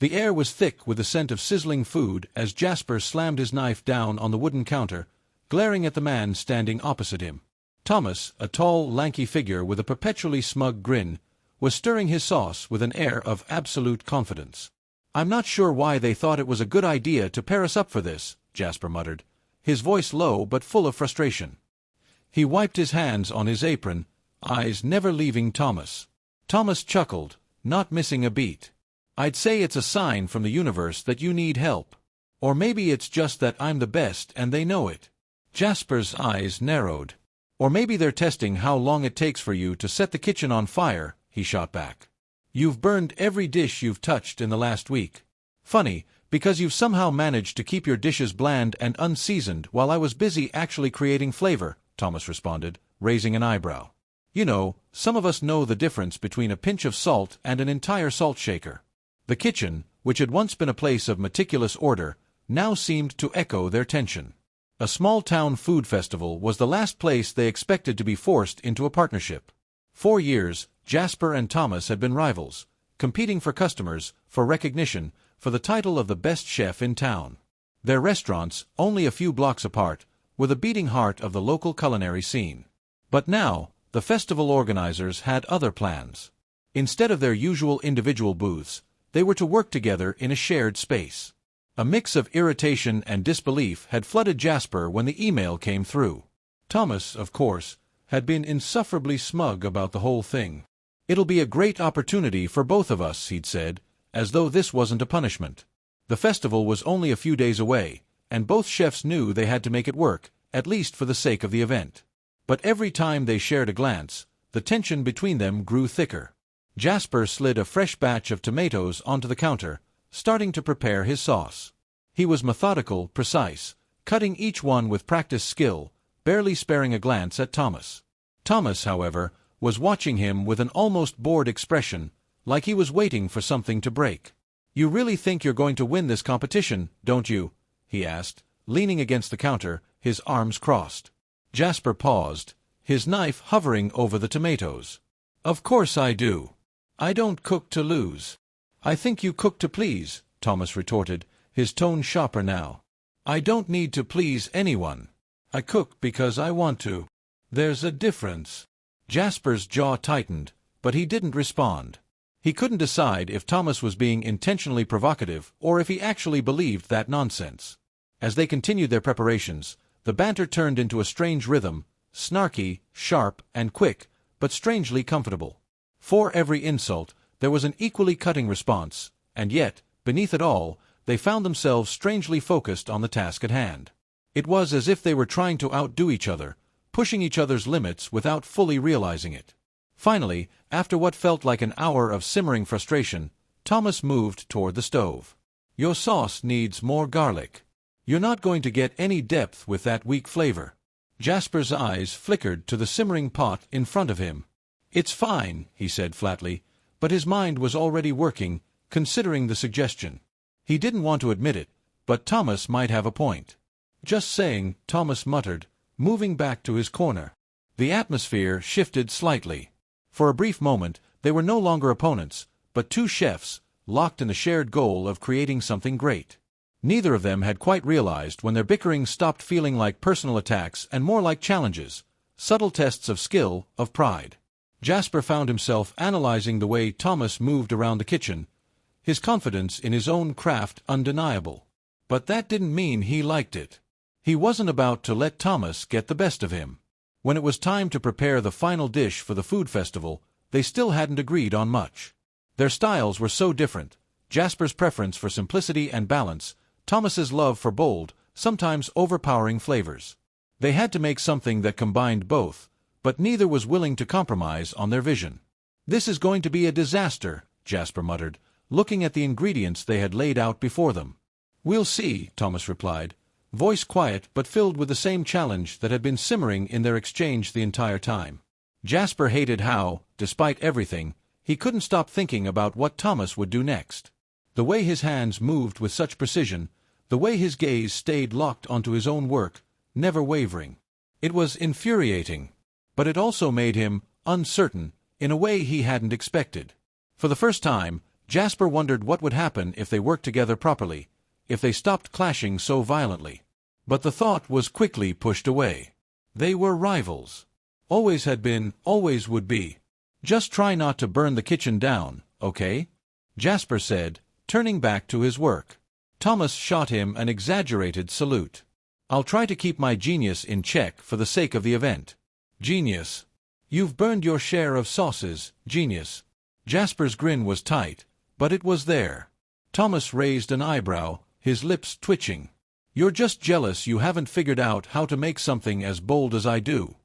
The air was thick with the scent of sizzling food as Jasper slammed his knife down on the wooden counter, glaring at the man standing opposite him. Thomas, a tall, lanky figure with a perpetually smug grin, was stirring his sauce with an air of absolute confidence. "I'm not sure why they thought it was a good idea to pair us up for this," Jasper muttered, his voice low but full of frustration. He wiped his hands on his apron, eyes never leaving Thomas. Thomas chuckled, not missing a beat. "I'd say it's a sign from the universe that you need help. Or maybe it's just that I'm the best and they know it." Jasper's eyes narrowed. "Or maybe they're testing how long it takes for you to set the kitchen on fire," he shot back. "You've burned every dish you've touched in the last week. Funny, because you've somehow managed to keep your dishes bland and unseasoned while I was busy actually creating flavor," Thomas responded, raising an eyebrow. "You know, some of us know the difference between a pinch of salt and an entire salt shaker." The kitchen, which had once been a place of meticulous order, now seemed to echo their tension. A small-town food festival was the last place they expected to be forced into a partnership. For years, Jasper and Thomas had been rivals, competing for customers, for recognition, for the title of the best chef in town. Their restaurants, only a few blocks apart, were the beating heart of the local culinary scene. But now, the festival organizers had other plans. Instead of their usual individual booths, they were to work together in a shared space. A mix of irritation and disbelief had flooded Jasper when the email came through. Thomas, of course, had been insufferably smug about the whole thing. "It'll be a great opportunity for both of us," he'd said, as though this wasn't a punishment. The festival was only a few days away, and both chefs knew they had to make it work, at least for the sake of the event. But every time they shared a glance, the tension between them grew thicker. Jasper slid a fresh batch of tomatoes onto the counter, starting to prepare his sauce. He was methodical, precise, cutting each one with practiced skill, barely sparing a glance at Thomas. Thomas, however, was watching him with an almost bored expression, like he was waiting for something to break. "You really think you're going to win this competition, don't you?" he asked, leaning against the counter, his arms crossed. Jasper paused, his knife hovering over the tomatoes. "Of course I do. I don't cook to lose." "I think you cook to please," Thomas retorted, his tone sharper now. "I don't need to please anyone. I cook because I want to. There's a difference." Jasper's jaw tightened, but he didn't respond. He couldn't decide if Thomas was being intentionally provocative or if he actually believed that nonsense. As they continued their preparations, the banter turned into a strange rhythm, snarky, sharp, and quick, but strangely comfortable. For every insult, there was an equally cutting response, and yet, beneath it all, they found themselves strangely focused on the task at hand. It was as if they were trying to outdo each other, pushing each other's limits without fully realizing it. Finally, after what felt like an hour of simmering frustration, Thomas moved toward the stove. "Your sauce needs more garlic. You're not going to get any depth with that weak flavor." Jasper's eyes flickered to the simmering pot in front of him. "It's fine," he said flatly, but his mind was already working, considering the suggestion. He didn't want to admit it, but Thomas might have a point. "Just saying," Thomas muttered, moving back to his corner. The atmosphere shifted slightly. For a brief moment, they were no longer opponents, but two chefs, locked in the shared goal of creating something great. Neither of them had quite realized when their bickering stopped feeling like personal attacks and more like challenges, subtle tests of skill, of pride. Jasper found himself analyzing the way Thomas moved around the kitchen, his confidence in his own craft undeniable. But that didn't mean he liked it. He wasn't about to let Thomas get the best of him. When it was time to prepare the final dish for the food festival, they still hadn't agreed on much. Their styles were so different, Jasper's preference for simplicity and balance, Thomas's love for bold, sometimes overpowering flavors. They had to make something that combined both, but neither was willing to compromise on their vision. "This is going to be a disaster," Jasper muttered, looking at the ingredients they had laid out before them. "We'll see," Thomas replied, voice quiet but filled with the same challenge that had been simmering in their exchange the entire time. Jasper hated how, despite everything, he couldn't stop thinking about what Thomas would do next. The way his hands moved with such precision, the way his gaze stayed locked onto his own work, never wavering. It was infuriating. But it also made him uncertain in a way he hadn't expected. For the first time, Jasper wondered what would happen if they worked together properly, if they stopped clashing so violently. But the thought was quickly pushed away. They were rivals. Always had been, always would be. Just try not to burn the kitchen down, okay? Jasper said, turning back to his work. Thomas shot him an exaggerated salute. I'll try to keep my genius in check for the sake of the event. Genius. You've burned your share of sauces, genius. Jasper's grin was tight, but it was there. Thomas raised an eyebrow, his lips twitching. You're just jealous you haven't figured out how to make something as bold as I do.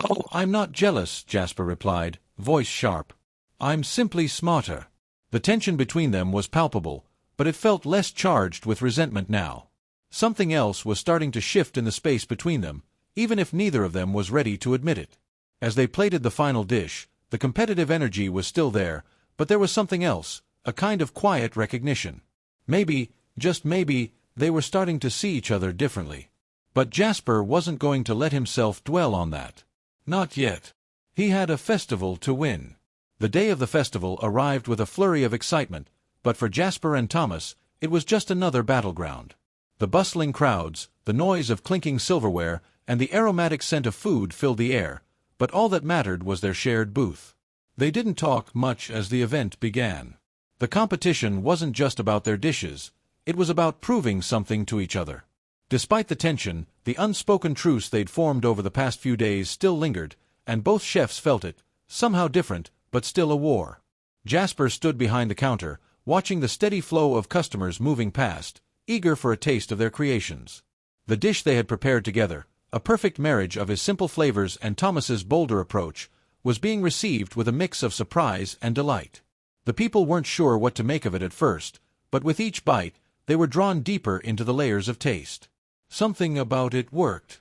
Oh, I'm not jealous, Jasper replied, voice sharp. I'm simply smarter. The tension between them was palpable, but it felt less charged with resentment now. Something else was starting to shift in the space between them, even if neither of them was ready to admit it. As they plated the final dish, the competitive energy was still there, but there was something else, a kind of quiet recognition. Maybe, just maybe, they were starting to see each other differently. But Jasper wasn't going to let himself dwell on that. Not yet. He had a festival to win. The day of the festival arrived with a flurry of excitement, but for Jasper and Thomas, it was just another battleground. The bustling crowds, the noise of clinking silverware, and the aromatic scent of food filled the air, but all that mattered was their shared booth. They didn't talk much as the event began. The competition wasn't just about their dishes, it was about proving something to each other. Despite the tension, the unspoken truce they'd formed over the past few days still lingered, and both chefs felt it, somehow different, but still a war. Jasper stood behind the counter, watching the steady flow of customers moving past, eager for a taste of their creations. The dish they had prepared together, a perfect marriage of his simple flavors and Thomas's bolder approach, was being received with a mix of surprise and delight. The people weren't sure what to make of it at first, but with each bite, they were drawn deeper into the layers of taste. Something about it worked.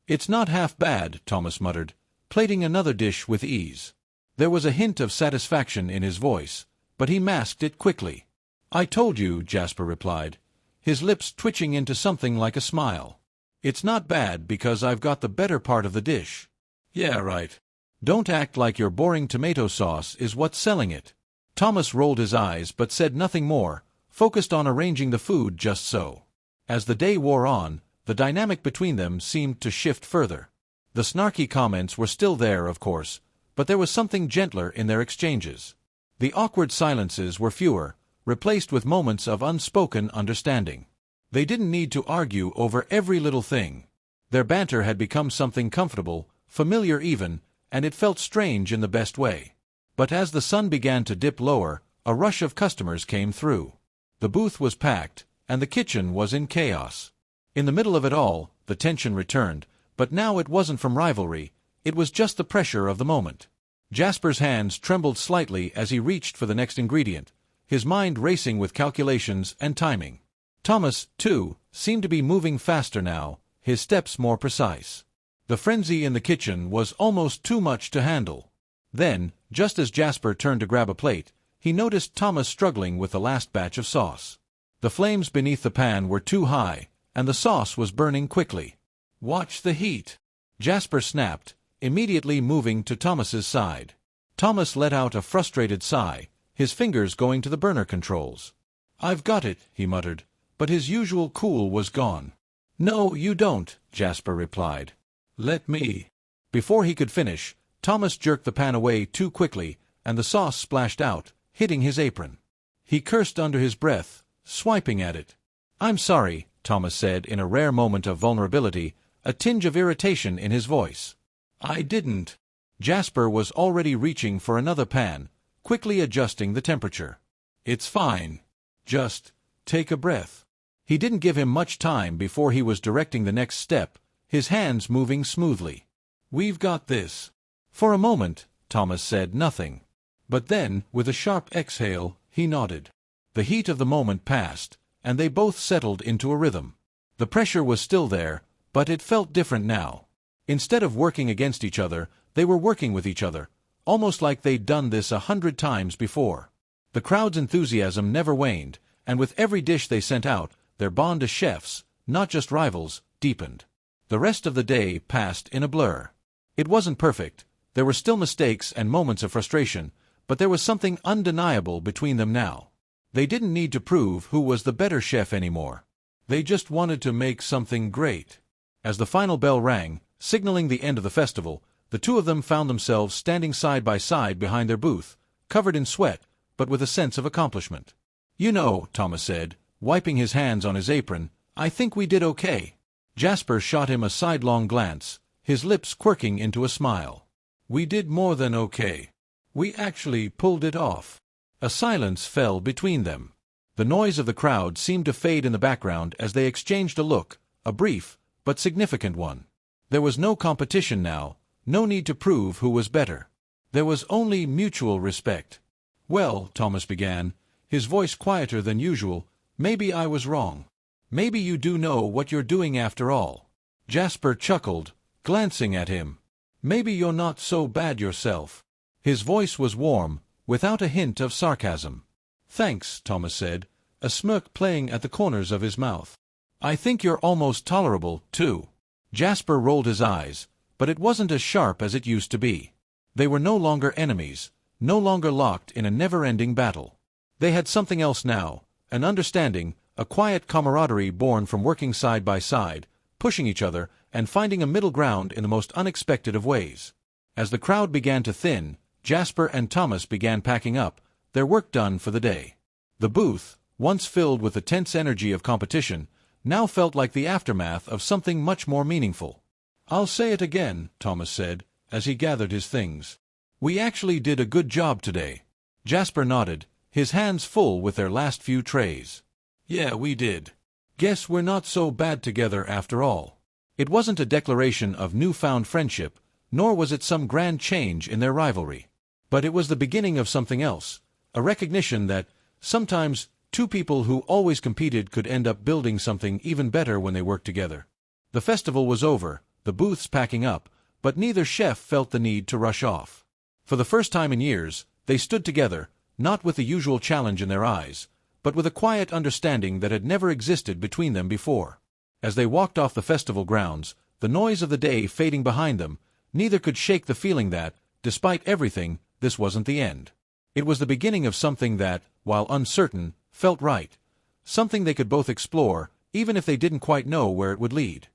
It's not half bad, Thomas muttered, plating another dish with ease. There was a hint of satisfaction in his voice, but he masked it quickly. I told you, Jasper replied, his lips twitching into something like a smile. It's not bad because I've got the better part of the dish. Yeah, right. Don't act like your boring tomato sauce is what's selling it. Thomas rolled his eyes but said nothing more, focused on arranging the food just so. As the day wore on, the dynamic between them seemed to shift further. The snarky comments were still there, of course, but there was something gentler in their exchanges. The awkward silences were fewer, replaced with moments of unspoken understanding. They didn't need to argue over every little thing. Their banter had become something comfortable, familiar even, and it felt strange in the best way. But as the sun began to dip lower, a rush of customers came through. The booth was packed, and the kitchen was in chaos. In the middle of it all, the tension returned, but now it wasn't from rivalry, it was just the pressure of the moment. Jasper's hands trembled slightly as he reached for the next ingredient, his mind racing with calculations and timing. Thomas, too, seemed to be moving faster now, his steps more precise. The frenzy in the kitchen was almost too much to handle. Then, just as Jasper turned to grab a plate, he noticed Thomas struggling with the last batch of sauce. The flames beneath the pan were too high, and the sauce was burning quickly. Watch the heat, Jasper snapped, immediately moving to Thomas's side. Thomas let out a frustrated sigh, his fingers going to the burner controls. I've got it, he muttered, but his usual cool was gone. No, you don't, Jasper replied. Let me. Before he could finish, Thomas jerked the pan away too quickly, and the sauce splashed out, hitting his apron. He cursed under his breath, swiping at it. I'm sorry, Thomas said in a rare moment of vulnerability, a tinge of irritation in his voice. I didn't. Jasper was already reaching for another pan, quickly adjusting the temperature. It's fine. Just take a breath. He didn't give him much time before he was directing the next step, his hands moving smoothly. We've got this. For a moment, Thomas said nothing. But then, with a sharp exhale, he nodded. The heat of the moment passed, and they both settled into a rhythm. The pressure was still there, but it felt different now. Instead of working against each other, they were working with each other, almost like they'd done this 100 times before. The crowd's enthusiasm never waned, and with every dish they sent out, their bond as chefs, not just rivals, deepened. The rest of the day passed in a blur. It wasn't perfect, there were still mistakes and moments of frustration, but there was something undeniable between them now. They didn't need to prove who was the better chef anymore. They just wanted to make something great. As the final bell rang, signaling the end of the festival, the two of them found themselves standing side by side behind their booth, covered in sweat, but with a sense of accomplishment. "You know," Thomas said, wiping his hands on his apron, "I think we did okay." Jasper shot him a sidelong glance, his lips quirking into a smile. "We did more than okay. We actually pulled it off." A silence fell between them. The noise of the crowd seemed to fade in the background as they exchanged a look, a brief, but significant one. There was no competition now, no need to prove who was better. There was only mutual respect. "Well," Thomas began, his voice quieter than usual, "maybe I was wrong. Maybe you do know what you're doing after all." Jasper chuckled, glancing at him. "Maybe you're not so bad yourself." His voice was warm, without a hint of sarcasm. "Thanks," Thomas said, a smirk playing at the corners of his mouth. "I think you're almost tolerable, too." Jasper rolled his eyes, but it wasn't as sharp as it used to be. They were no longer enemies, no longer locked in a never-ending battle. They had something else now, an understanding, a quiet camaraderie born from working side by side, pushing each other, and finding a middle ground in the most unexpected of ways. As the crowd began to thin, Jasper and Thomas began packing up, their work done for the day. The booth, once filled with the tense energy of competition, now felt like the aftermath of something much more meaningful. "I'll say it again," Thomas said, as he gathered his things. "We actually did a good job today." Jasper nodded, his hands full with their last few trays. "Yeah, we did. Guess we're not so bad together after all." It wasn't a declaration of newfound friendship, nor was it some grand change in their rivalry. But it was the beginning of something else, a recognition that, sometimes, two people who always competed could end up building something even better when they worked together. The festival was over, the booths packing up, but neither chef felt the need to rush off. For the first time in years, they stood together, not with the usual challenge in their eyes, but with a quiet understanding that had never existed between them before. As they walked off the festival grounds, the noise of the day fading behind them, neither could shake the feeling that, despite everything, this wasn't the end. It was the beginning of something that, while uncertain, felt right. Something they could both explore, even if they didn't quite know where it would lead.